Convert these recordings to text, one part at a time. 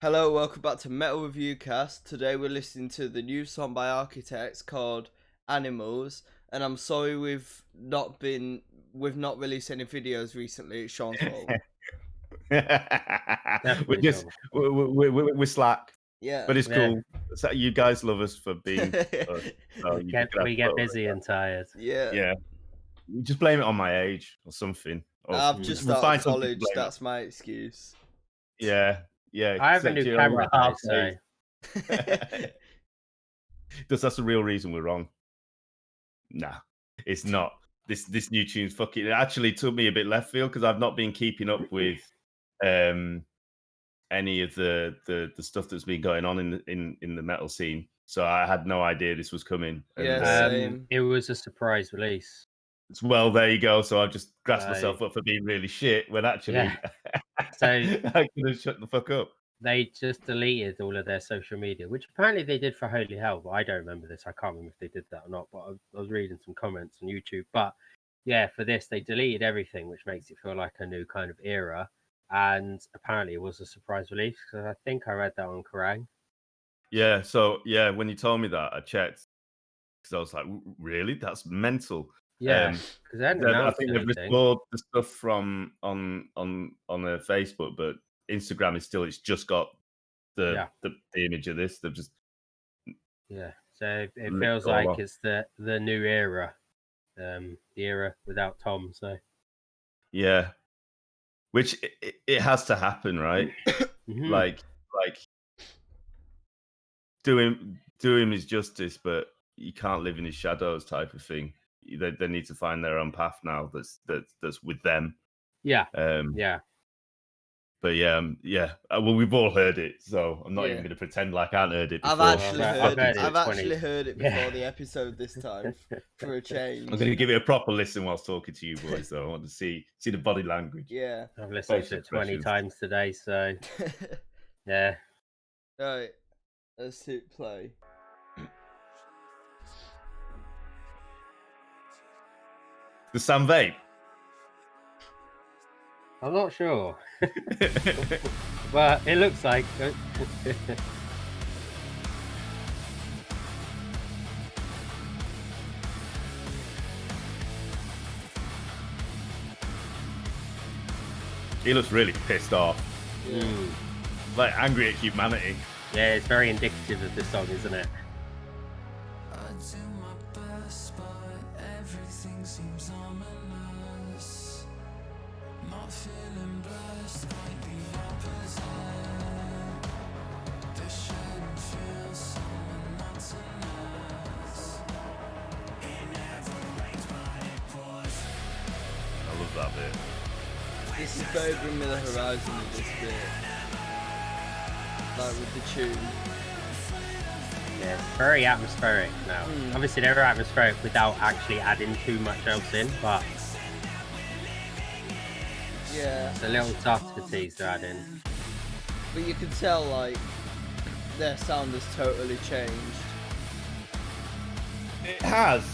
Hello, welcome back to Metal Review Cast. Today we're listening to the new song by Architects called Animals, and I'm sorry we've not released any videos recently. It's Sean's fault. we're slack, Yeah, but it's cool. So you guys love us for being. So we get busy and tired. Yeah. Just blame it on my age or something. Or I've just we'll started find something to college. blame it. That's my excuse. Yeah. I have a new camera though, so that's the real reason we're wrong. Nah, it's not. This new tune's fucking. It actually took me a bit left field because I've not been keeping up with any of the stuff that's been going on in the metal scene. So I had no idea this was coming. Yeah, same. It was a surprise release. Well, there you go. So I just grasped myself up for being really shit when actually So I could have shut the fuck up. They just deleted all of their social media, which apparently they did for Holy Hell, but I don't remember this. I can't remember if they did that or not, but I was reading some comments on YouTube. But yeah, for this, they deleted everything, which makes it feel like a new kind of era. And apparently it was a surprise release, because I think I read that on Kerrang. Yeah, so yeah, when you told me that, I checked, because I was like, really? That's mental. Yeah, because I think they've restored the stuff from on Facebook, but Instagram is still. It's just got the image of this. They've just So it feels like it's the new era, the era without Tom. So yeah, which it has to happen, right? Like do him his justice, but you can't live in his shadows, type of thing. They need to find their own path now. That's with them. Yeah. But well, we've all heard it, so I'm not even going to pretend like I hadn't heard it before. I've actually heard it before the episode this time for a change. I'm going to give it a proper listen whilst talking to you boys, though. I want to see the body language. Yeah, I've listened to it 20 times today, so yeah. Right, let's hit play. The Sam vape? I'm not sure. But it looks like he looks really pissed off. Like angry at humanity. Yeah, it's very indicative of this song, isn't it? I love that bit. This is very Bring Me the Horizon with this bit. Like with the tune. Yeah, it's very atmospheric now. Obviously they're atmospheric without actually adding too much else in, but yeah, it's a little subtleties they're adding. But you can tell like their sound has totally changed. It has.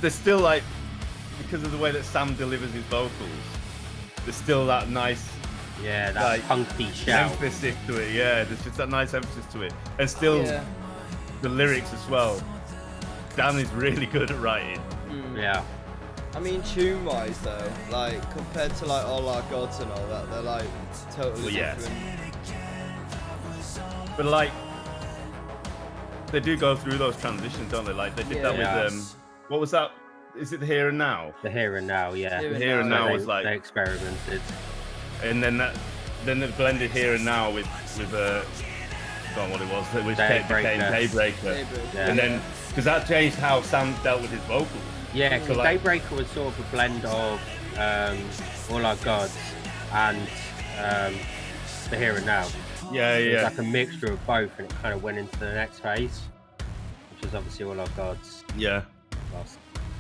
There's still like, because of the way that Sam delivers his vocals, there's still that nice, that like, punky shout emphasis to it. Yeah, there's just that nice emphasis to it, and still the lyrics as well. Dan is really good at writing. Yeah. I mean, tune-wise though, like compared to like All Our Gods and all that, they're like totally different. But like, they do go through those transitions, don't they? Like they did that with what was that? Is it the Here and Now? The Here and Now, yeah. The Here and Now was like they experimented, and then they blended Here and Now with I don't know what it was, which became Daybreaker. And then because that changed how Sam dealt with his vocals. Yeah, because Daybreaker was sort of a blend of All Our Gods and the Here and Now. It was like a mixture of both, and it kind of went into the next phase, which is obviously All Our Gods.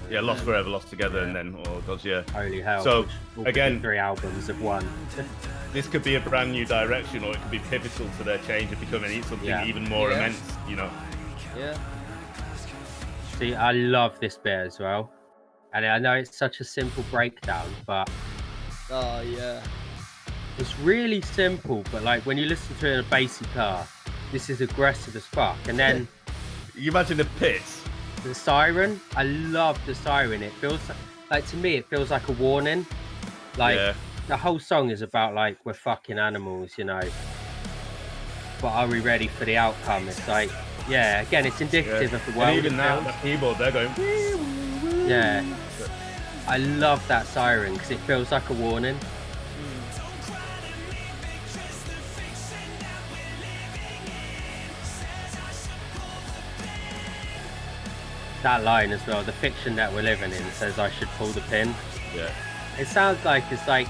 Lost Forever, Lost Together, and then All Our Gods. Holy Hell. So again, 3 albums of one. This could be a brand new direction, or it could be pivotal to their change and becoming something even more immense. You know. Yeah. See, I love this bit as well, and I know it's such a simple breakdown, but oh yeah, It's really simple, but like when you listen to it in a bass guitar, this is aggressive as fuck. And then you imagine the pits. The siren, I love the siren. It feels like to me, it feels like a warning. Like the whole song is about like we're fucking animals, you know. But are we ready for the outcome? It's like, yeah, again, it's indicative of the world. And even now, the keyboard, they're going. Yeah, I love that siren because it feels like a warning. That line as well, the fiction that we're living in says I should pull the pin. Yeah. It sounds like it's like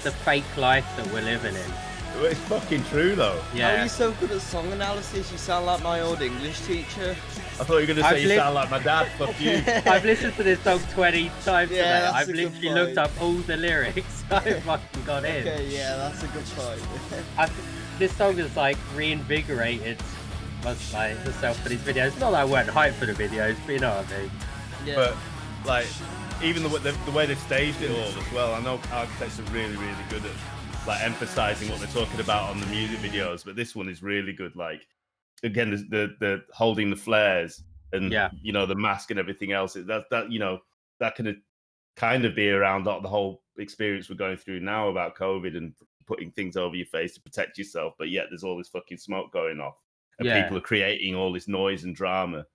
the fake life that we're living in. Well, it's fucking true though. Yeah. How are you so good at song analysis? You sound like my old English teacher. I thought you were going to say you sound like my dad. Fuck you. I've listened to this song 20 times today. I've literally looked up all the lyrics. I fucking got in. Okay, yeah, that's a good point. This song is like reinvigorated myself for these videos. Not that I weren't hyped for the videos, but you know what I mean. Yeah. But like, even the way they've staged it all as well. I know architects are really, really good at like emphasizing what they're talking about on the music videos, but this one is really good. Like, again, the holding the flares and you know the mask and everything else. That you know that can kind of be around the whole experience we're going through now about COVID and putting things over your face to protect yourself, but yet there's all this fucking smoke going off. And people are creating all this noise and drama.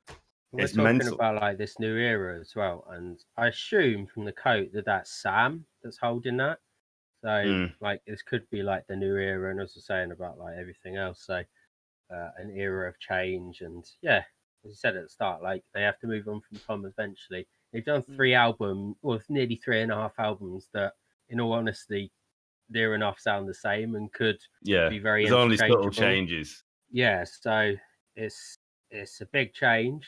We're talking about like this new era as well, and I assume from the coat that that's Sam that's holding that. So like this could be like the new era, and as I was saying about like everything else, so an era of change. And yeah, as you said at the start, like they have to move on from Tom eventually. They've done 3 albums, well, nearly 3.5 albums that, in all honesty, near enough sound the same and could be very there's only subtle changes. Yeah, so it's a big change,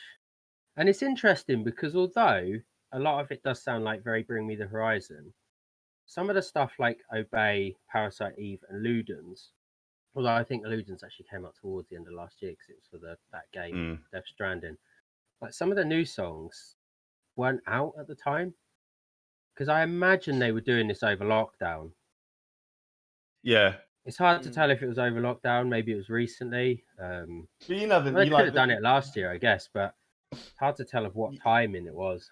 and it's interesting because although a lot of it does sound like very Bring Me the Horizon, some of the stuff like Obey, Parasite Eve, and Ludens, although I think Ludens actually came out towards the end of last year because it was for that game Death Stranding. Like some of the new songs weren't out at the time because I imagine they were doing this over lockdown. Yeah. It's hard to tell if it was over lockdown. Maybe it was recently. But you know, they could have done it last year, I guess, but it's hard to tell of what timing it was.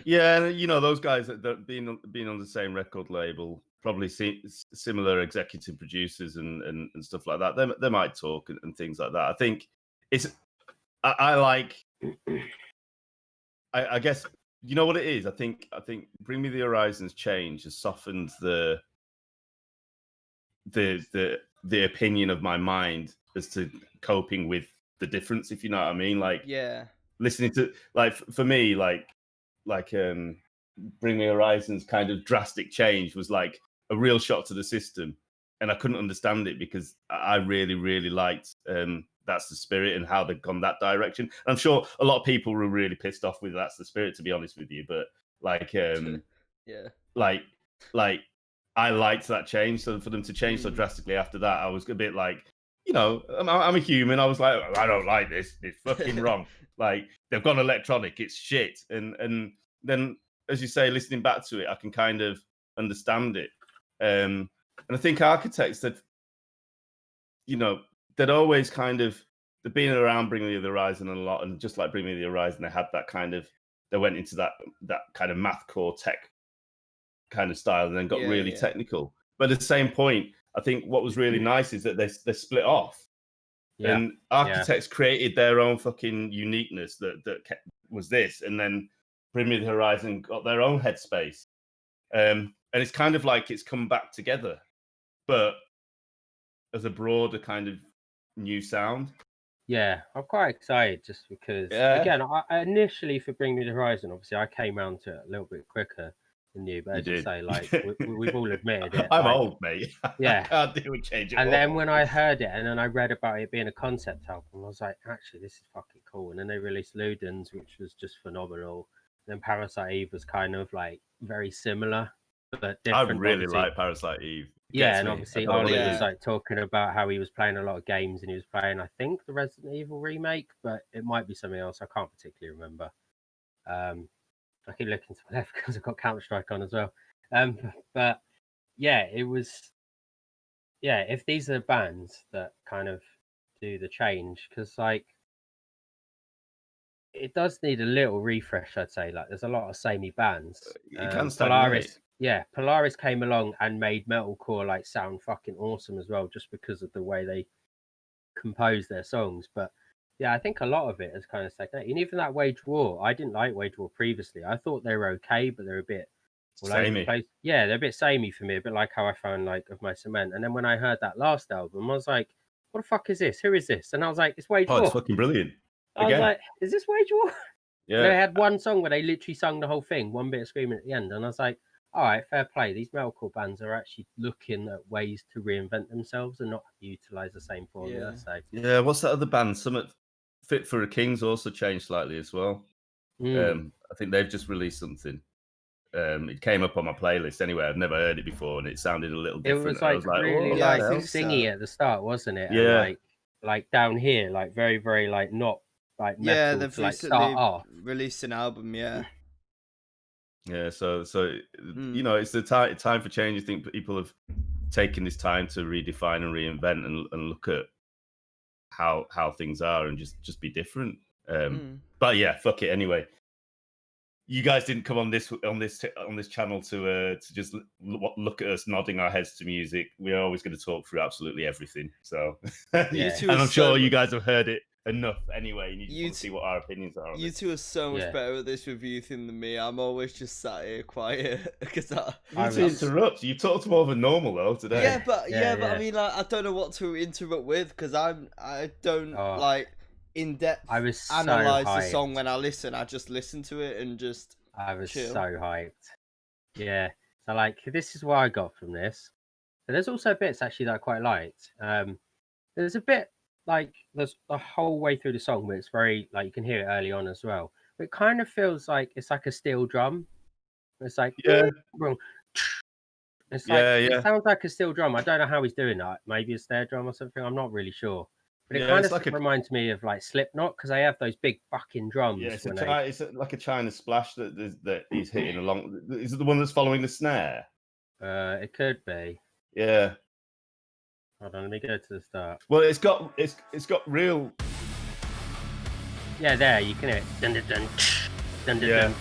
Yeah, and you know those guys that being on the same record label, probably similar executive producers and stuff like that. They might talk and things like that. I think it's I like. I guess you know what it is. I think Bring Me the Horizon's change has softened the opinion of my mind as to coping with the difference, if you know what I mean. Like, listening to like for me, like Bring Me Horizon's kind of drastic change was like a real shock to the system, and I couldn't understand it because I really, really liked That's the Spirit and how they've gone that direction. And I'm sure a lot of people were really pissed off with That's the Spirit, to be honest with you. But like, like I liked that change. So for them to change so drastically after that, I was a bit like, you know, I'm a human. I was like, I don't like this. It's fucking wrong. Like they've gone electronic. It's shit. And then, as you say, listening back to it, I can kind of understand it. And I think architects that, you know, they'd always kind of, they've been around Bring Me the Horizon a lot, and just like Bring Me the Horizon, they had that kind of, they went into that kind of mathcore tech kind of style, and then got really technical. But at the same point, I think what was really nice is that they split off, and architects created their own fucking uniqueness that was this, and then Bring Me the Horizon got their own headspace, and it's kind of like it's come back together, but as a broader kind of new sound. Yeah, I'm quite excited just because, again, I initially for Bring Me the Horizon, obviously I came around to it a little bit quicker than you, but as you say, like we've all admitted it. I'm like, old, mate. Yeah, I can't do a change. And then when I heard it, and then I read about it being a concept album, I was like, actually, this is fucking cool. And then they released Ludens, which was just phenomenal. And then Parasite Eve was kind of like very similar, but different. I really like Parasite Eve. Yeah, and obviously Ollie was like talking about how he was playing a lot of games, and he was playing, I think, the Resident Evil remake, but it might be something else. I can't particularly remember. I keep looking to my left because I've got Counter-Strike on as well. But yeah, it was yeah, if these are bands that kind of do the change, because like it does need a little refresh, I'd say. Like there's a lot of samey bands. It can stagnate. Polaris came along and made metalcore like sound fucking awesome as well, just because of the way they compose their songs. But yeah, I think a lot of it has kind of stagnated. And even that Wage War, I didn't like Wage War previously. I thought they were okay, but they're a bit all over the Samey. place. Yeah, they're a bit samey for me, a bit like how I found like Of My Cement. And then when I heard that last album, I was like, what the fuck is this? Who is this? And I was like, it's Wage Oh, War. it's fucking brilliant. I was like, is this Wage War? Yeah. They had one song where they literally sung the whole thing, one bit of screaming at the end. And I was like, all right, fair play. These metalcore bands are actually looking at ways to reinvent themselves and not utilize the same formula. So yeah, what's that other band? Summit Fit for a King's also changed slightly as well. I think they've just released something. It came up on my playlist anyway. I'd never heard it before, and it sounded a little different. It was like I was like, really Yeah, I like think singy so. at the start, wasn't it? Yeah. And like down here, like very, very like not like metal Yeah, they've to like recently start off. released an album. Yeah. Yeah, so you know, it's the time for change. I think people have taken this time to redefine and reinvent and look at how things are and just be different. But yeah, fuck it anyway. You guys didn't come on this channel to just look at us nodding our heads to music. We're always going to talk through absolutely everything. So, You two and are I'm sure so you guys have heard it enough anyway. And you just You want to see what our opinions are on You it. two are so much Yeah. better at this review thing than me. I'm always just sat here quiet because You need to interrupt. You talked more than normal though today. yeah, but Yeah, I yeah. mean, like, I don't know what to interrupt with because I don't Oh. like in depth I was so analyze the hyped. song when I listen. I just listen to it and just I was chill. so hyped. Yeah. So like this is what I got from this. But there's also bits actually that I quite liked. There's a bit like there's the whole way through the song where it's very like you can hear it early on as well. But it kind of feels like it's like a steel drum. It's like Yeah. It's like Yeah, it yeah. sounds like a steel drum. I don't know how he's doing that. Maybe a snare drum or something. I'm not really sure. But it Yeah, kind it's of like a- reminds me of like Slipknot because they have those big fucking drums. Yeah, it's when it's like a China splash that he's hitting along. Is it the one that's following the snare? It could be. Yeah. Hold on, let me go to the start. Well, it's got real. Yeah, there you can hear it. Dun, dun, dun, dun, dun, Yeah. dun.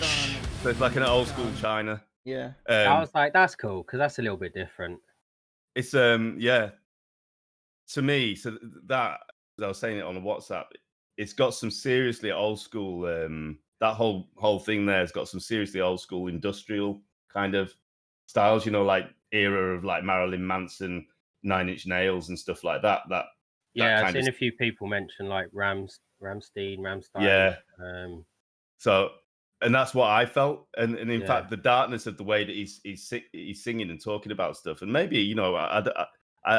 So it's like an old school China. Yeah. I was like, that's cool because that's a little bit different. It's yeah. To me, so that as I was saying it on the WhatsApp, it's got some seriously old school. That whole thing there has got some seriously old school industrial kind of styles. You know, like era of like Marilyn Manson, Nine Inch Nails, and stuff like that. Yeah, I've kind seen of- a few people mention like Rammstein. Yeah. So, and that's what I felt, and in Yeah. fact, the darkness of the way that he's singing and talking about stuff, and maybe you know, I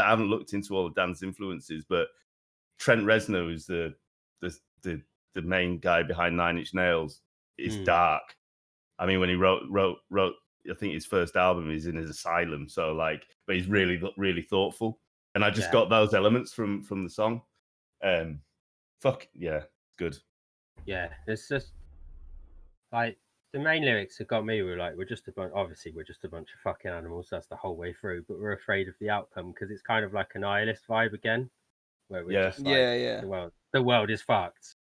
haven't looked into all of Dan's influences, but Trent Reznor, who's the main guy behind Nine Inch Nails, is dark. I mean, when he wrote, I think his first album is in his asylum, so like, but he's really thoughtful, and I just got those elements from the song. Fuck yeah, good. Yeah, it's just like the main lyrics that got me were like, we're just a bunch of fucking animals. That's the whole way through, but we're afraid of the outcome because it's kind of like a nihilist vibe again, where we're just like, Yeah. the world is fucked,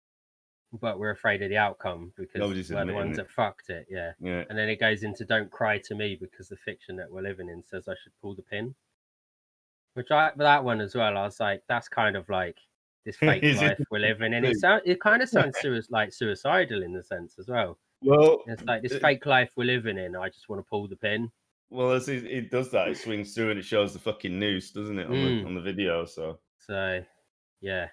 but we're afraid of the outcome because Nobody's we're the admitting ones it. that fucked it. Yeah. Yeah. And then it goes into "Don't cry to me" because the fiction that we're living in says I should pull the pin. That one as well, I was like, that's kind of like this fake Is it? life we're living in. It kind of sounds like suicidal in the sense as well. Well, It's like this fake life we're living in. I just want to pull the pin. Well, as it does that, it swings through and it shows the fucking noose, doesn't it, on the video? So yeah,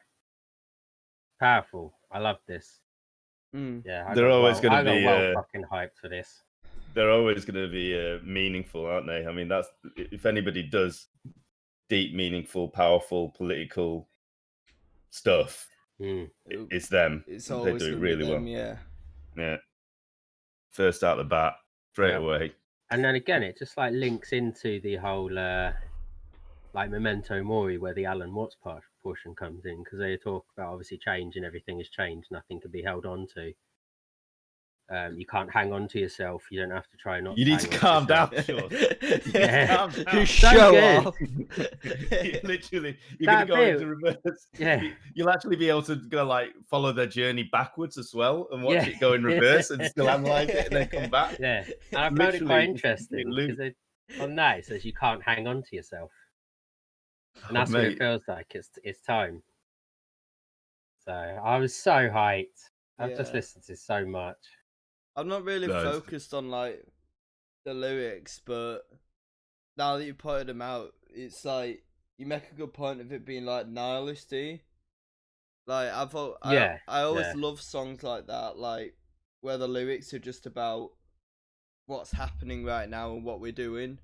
powerful. I love this. Yeah, they're always going to be fucking hyped for this. They're always going to be meaningful, aren't they? I mean, that's if anybody does deep, meaningful, powerful, political stuff, it's them. It's they always do it gonna really be them, well. Yeah. First out the bat, straight away. And then again, it just like links into the whole like Memento Mori, where the Alan Watts portion comes in, because they talk about obviously change and everything has changed, nothing can be held on to. You can't hang on to yourself. You don't have to try not. You need to hang on calm down, yourself. sure. Yeah. Calm down. You So show good. off. Literally, you're That gonna go bit- into reverse. Yeah. You'll actually be able to go like follow their journey backwards as well and watch Yeah. it go in reverse and still analyze it and then come back. Yeah, and I found it Literally, quite it's a interesting loop. because on that it says you can't hang on to yourself, and that's Oh, what mate. it feels like. It's time. So I was so hyped. I've just Yeah. listened to so much. I'm not really No, it's- focused on like the lyrics, but now that you pointed them out, it's like you make a good point of it being like nihilisty. Like Yeah, I always yeah. love songs like that, like where the lyrics are just about what's happening right now and what we're doing,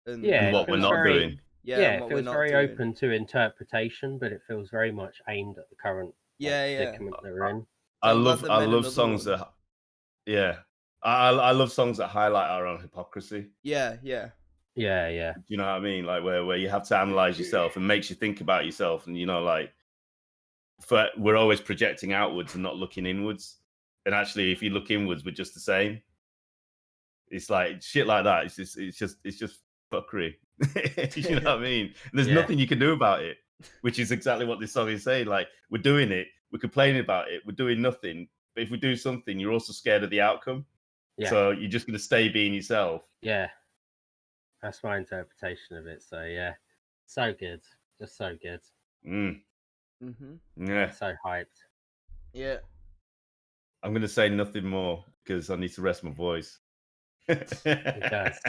and Yeah, And it what we're feels not very- doing. Yeah, Yeah, and it what we're feels not very doing. open to interpretation, but it feels very much aimed at the current Yeah, yeah. predicament that we're in. I I'm glad love they I made love another songs one. that yeah. I love songs that highlight our own hypocrisy. Yeah, yeah. Yeah, yeah, Do you know what I mean? Like where you have to analyze yourself and makes you think about yourself, and like we're always projecting outwards and not looking inwards. And actually, if you look inwards, we're just the same. It's like shit like that. It's just fuckery. You know what I mean? And there's Yeah. nothing you can do about it, which is exactly what this song is saying. Like we're doing it, we're complaining about it, we're doing nothing. But if we do something, you're also scared of the outcome. yeah, So you're just gonna stay being yourself. yeah. That's my interpretation of it. So yeah, so good, just so good. Mm, Mhm. yeah. So hyped. Yeah. I'm gonna say nothing more because I need to rest my voice. does.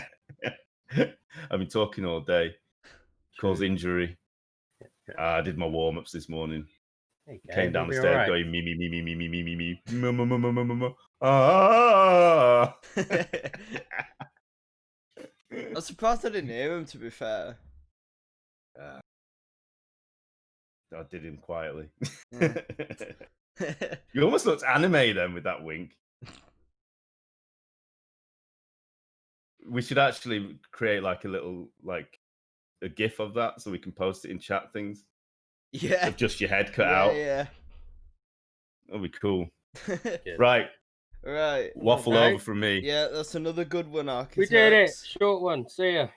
I've been talking all day. Cause True. injury. Yeah. I did my warm ups this morning. There you go, Came down you'll the be stairs alright. going me. Ah. I'm surprised I didn't hear him, to be fair. I did him quietly. Yeah. You almost looked anime then with that wink. We should actually create like a little a GIF of that so we can post it in chat things. Yeah. Of just your head cut out. Yeah. That'd be cool. Good. Right. Right. Waffle Okay. over from me. Yeah, that's another good one, Architects. We did it. Short one. See ya.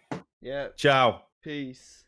Yeah. Ciao. Peace.